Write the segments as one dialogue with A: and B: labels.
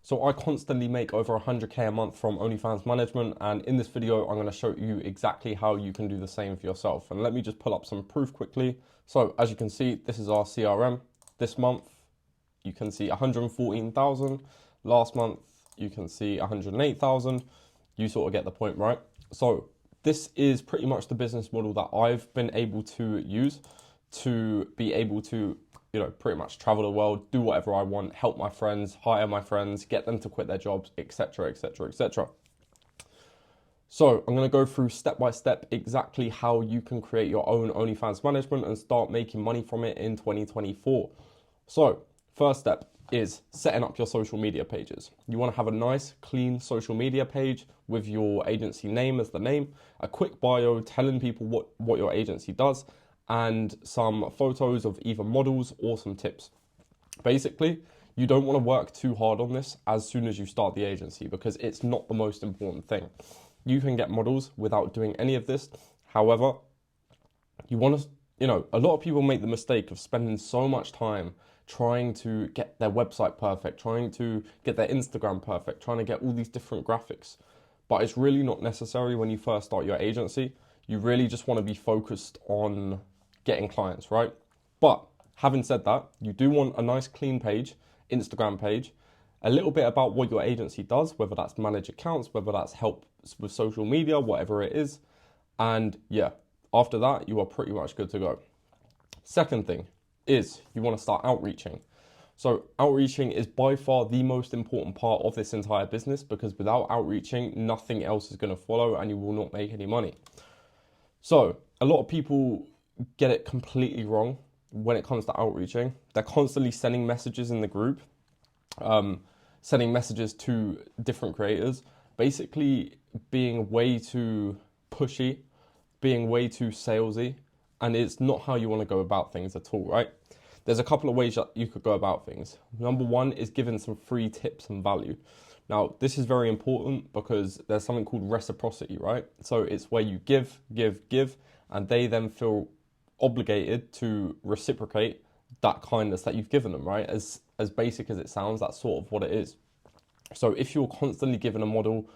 A: So I constantly make over 100K a month from OnlyFans management, and in this video I'm going to show you exactly how you can do the same for yourself. And let me just pull up some proof quickly. So as you can see, this is our CRM. This month you can see 114,000. Last month you can see 108,000. You sort of get the point, right? So this is pretty much the business model that I've been able to use to be able to, pretty much travel the world, do whatever I want, help my friends, hire my friends, get them to quit their jobs, etc., etc., etc. So I'm going to go through step by step exactly how you can create your own OnlyFans management and start making money from it in 2024. So first step is setting up your social media pages. You want to have a nice, clean social media page with your agency name as the name, a quick bio telling people what your agency does, and some photos of either models or some tips. Basically, you don't want to work too hard on this as soon as you start the agency because it's not the most important thing. You can get models without doing any of this. However, you want to, a lot of people make the mistake of spending so much time trying to get their website perfect, trying to get their Instagram perfect, trying to get all these different graphics. But it's really not necessary when you first start your agency. You really just want to be focused on getting clients, right? But having said that, you do want a nice clean page, Instagram page, a little bit about what your agency does, whether that's manage accounts, whether that's help with social media, whatever it is. And yeah, after that, you are pretty much good to go. Second thing is you want to start outreaching. So outreaching is by far the most important part of this entire business because without outreaching, nothing else is going to follow and you will not make any money. So a lot of people get it completely wrong when it comes to outreaching. They're constantly sending messages in the group, sending messages to different creators, basically being way too pushy, being way too salesy, and it's not how you want to go about things at all, right? There's a couple of ways that you could go about things. Number one is giving some free tips and value. Now, this is very important because there's something called reciprocity, right? So it's where you give, and they then feel obligated to reciprocate that kindness that you've given them, right? As basic as it sounds, that's sort of what it is. So if you're constantly giving a model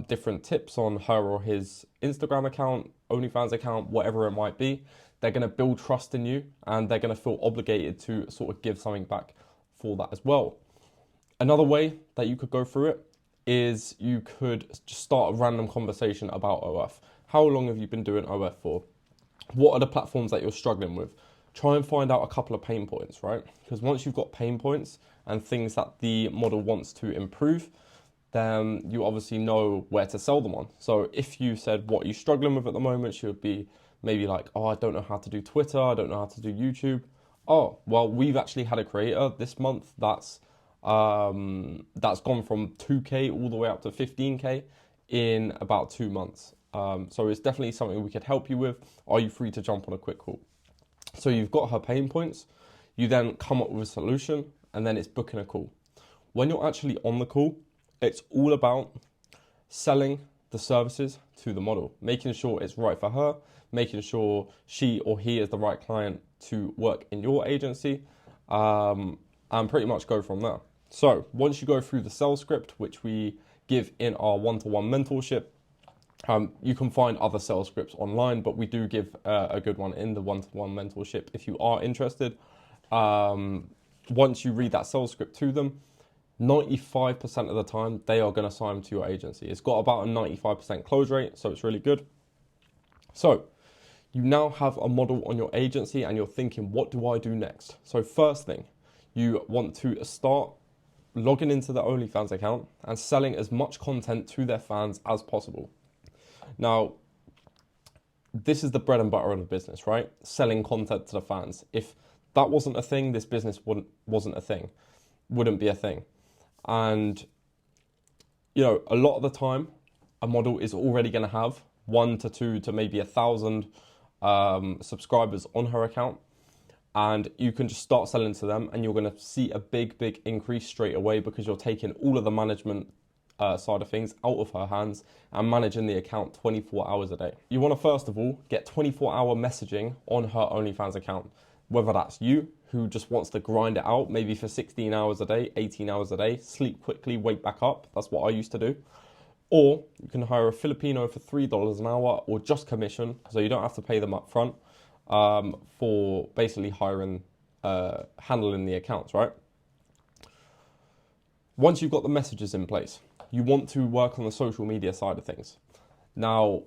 A: different tips on her or his Instagram account, OnlyFans account, whatever it might be, they're going to build trust in you and they're going to feel obligated to sort of give something back for that as well. Another way that you could go through it is you could just start a random conversation about OF. How long have you been doing OF for? What are the platforms that you're struggling with? Try and find out a couple of pain points, right? Because once you've got pain points and things that the model wants to improve, then you obviously know where to sell them on. So if you said, what are you struggling with at the moment? She would be maybe like, oh, I don't know how to do Twitter. I don't know how to do YouTube. Oh, well, we've actually had a creator this month that's gone from 2K all the way up to 15K in about 2 months. So it's definitely something we could help you with. Are you free to jump on a quick call? So you've got her pain points. You then come up with a solution and then it's booking a call. When you're actually on the call, it's all about selling the services to the model, making sure it's right for her, making sure she or he is the right client to work in your agency, and pretty much go from there. So once you go through the sales script, which we give in our one-to-one mentorship, you can find other sales scripts online, but we do give a good one in the one-to-one mentorship if you are interested. Once you read that sales script to them, 95% of the time, they are going to sign to your agency. It's got about a 95% close rate, so it's really good. So you now have a model on your agency and you're thinking, what do I do next? So first thing, you want to start logging into the OnlyFans account and selling as much content to their fans as possible. Now, this is the bread and butter of the business, right? Selling content to the fans. If that wasn't a thing, this business wouldn't be a thing. And, a lot of the time, a model is already going to have 1 to 2 to maybe 1,000 subscribers on her account. And you can just start selling to them and you're going to see a big increase straight away because you're taking all of the management side of things out of her hands and managing the account 24 hours a day. You want to first of all get 24-hour messaging on her OnlyFans account. whether that's you who just wants to grind it out, maybe for 16 hours a day, 18 hours a day, sleep quickly, wake back up. That's what I used to do. Or you can hire a Filipino for $3 an hour or just commission, so you don't have to pay them up front for basically handling the accounts, right? Once you've got the messages in place, you want to work on the social media side of things. Now,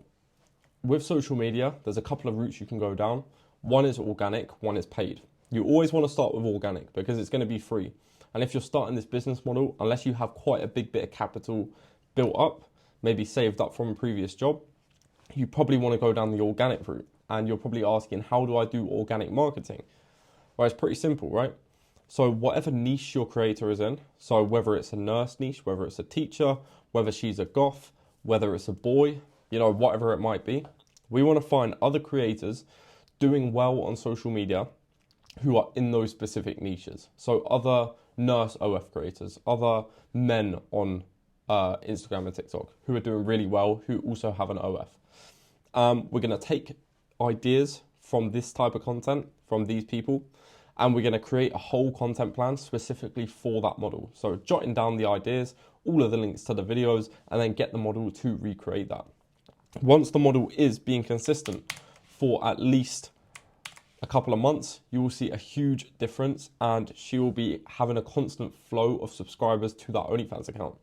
A: with social media, there's a couple of routes you can go down. One is organic, one is paid. You always want to start with organic because it's going to be free. And if you're starting this business model, unless you have quite a big bit of capital built up, maybe saved up from a previous job, you probably want to go down the organic route. And you're probably asking, how do I do organic marketing? Well, it's pretty simple, right? So whatever niche your creator is in, so whether it's a nurse niche, whether it's a teacher, whether she's a goth, whether it's a boy, you know, whatever it might be, we want to find other creators doing well on social media who are in those specific niches. So other nurse OF creators, other men on Instagram and TikTok who are doing really well, who also have an OF. We're going to take ideas from this type of content, from these people, and we're going to create a whole content plan specifically for that model. So jotting down the ideas, all of the links to the videos, and then get the model to recreate that. Once the model is being consistent for at least a couple of months, you will see a huge difference, and she will be having a constant flow of subscribers to that OnlyFans account.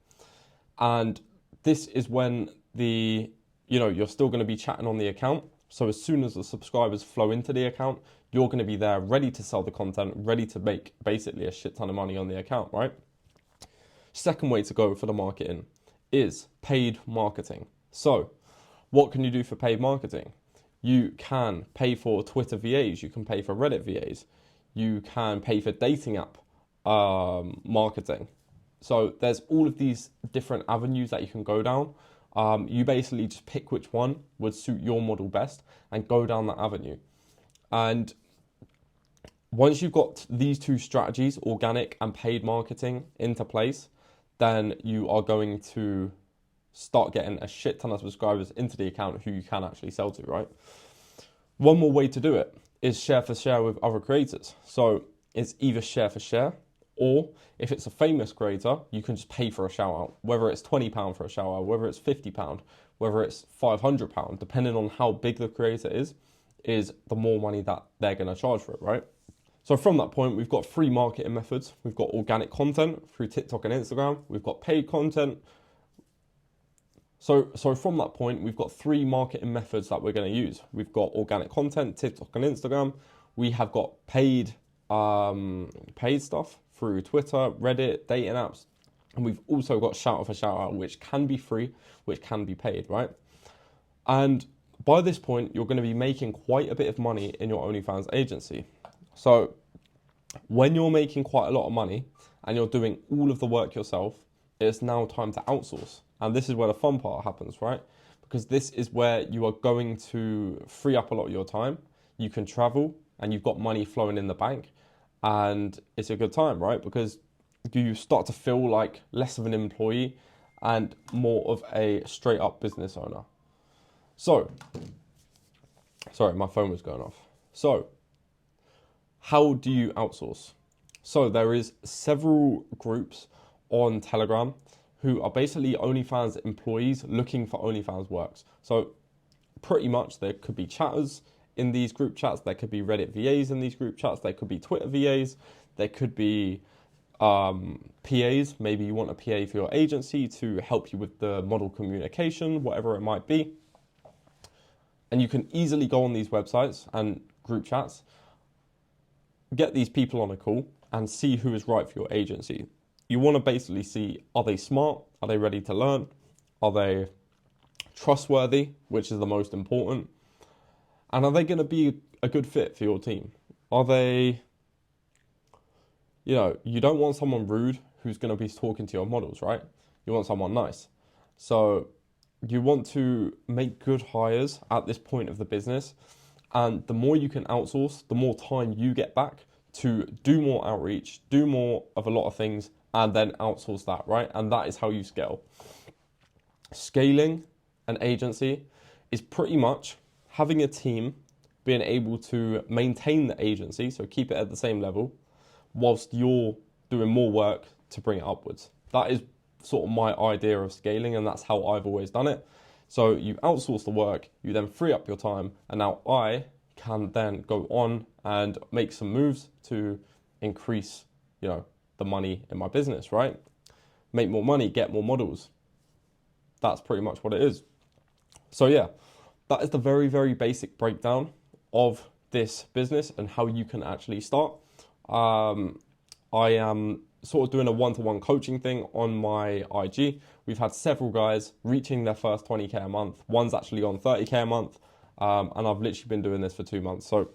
A: And this is when you're still going to be chatting on the account. So as soon as the subscribers flow into the account, you're going to be there ready to sell the content, ready to make basically a shit ton of money on the account, right? Second way to go for the marketing is paid marketing. So what can you do for paid marketing? You can pay for Twitter VAs, you can pay for Reddit VAs, you can pay for dating app marketing. So there's all of these different avenues that you can go down. You basically just pick which one would suit your model best and go down that avenue. And once you've got these two strategies, organic and paid marketing, into place, then you are going to start getting a shit ton of subscribers into the account who you can actually sell to, right? One more way to do it is share for share with other creators. So it's either share for share, or if it's a famous creator, you can just pay for a shout out, whether it's £20 for a shout out, whether it's £50, whether it's £500, depending on how big the creator is the more money that they're going to charge for it, right? So from that point, we've got three marketing methods. We've got organic content through TikTok and Instagram. We've got paid content. So from that point, we've got three marketing methods that we're going to use. We've got organic content, TikTok and Instagram. We have got paid stuff through Twitter, Reddit, dating apps. And we've also got shout out for shout out, which can be free, which can be paid, right? And by this point, you're going to be making quite a bit of money in your OnlyFans agency. So when you're making quite a lot of money and you're doing all of the work yourself, it's now time to outsource. And this is where the fun part happens, right? Because this is where you are going to free up a lot of your time. You can travel and you've got money flowing in the bank, and it's a good time, right? Because you start to feel like less of an employee and more of a straight up business owner. So, sorry, my phone was going off. So, how do you outsource? So there is several groups on Telegram who are basically OnlyFans employees looking for OnlyFans works. So pretty much there could be chatters in these group chats, there could be Reddit VAs in these group chats, there could be Twitter VAs, there could be PAs. Maybe you want a PA for your agency to help you with the model communication, whatever it might be. And you can easily go on these websites and group chats, get these people on a call and see who is right for your agency. You want to basically see, are they smart? Are they ready to learn? Are they trustworthy, which is the most important? And are they going to be a good fit for your team? Are they, you don't want someone rude who's going to be talking to your models, right? You want someone nice. So you want to make good hires at this point of the business. And the more you can outsource, the more time you get back to do more outreach, do more of a lot of things, and then outsource that, right? And that is how you scale. Scaling an agency is pretty much having a team being able to maintain the agency, so keep it at the same level, whilst you're doing more work to bring it upwards. That is sort of my idea of scaling, and that's how I've always done it. So you outsource the work, you then free up your time, and now I can then go on and make some moves to increase, the money in my business, right? Make more money, get more models. That's pretty much what it is. So yeah, that is the very, very basic breakdown of this business and how you can actually start. I am sort of doing a one-to-one coaching thing on my IG. We've had several guys reaching their first 20k a month. One's actually on 30k a month. And I've literally been doing this for 2 months. So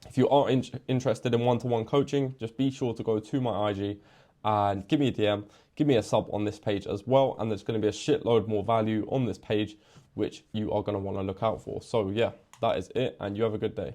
A: if you are interested in one-to-one coaching, just be sure to go to my IG and give me a DM, give me a sub on this page as well. And there's going to be a shitload more value on this page, which you are going to want to look out for. So yeah, that is it. And you have a good day.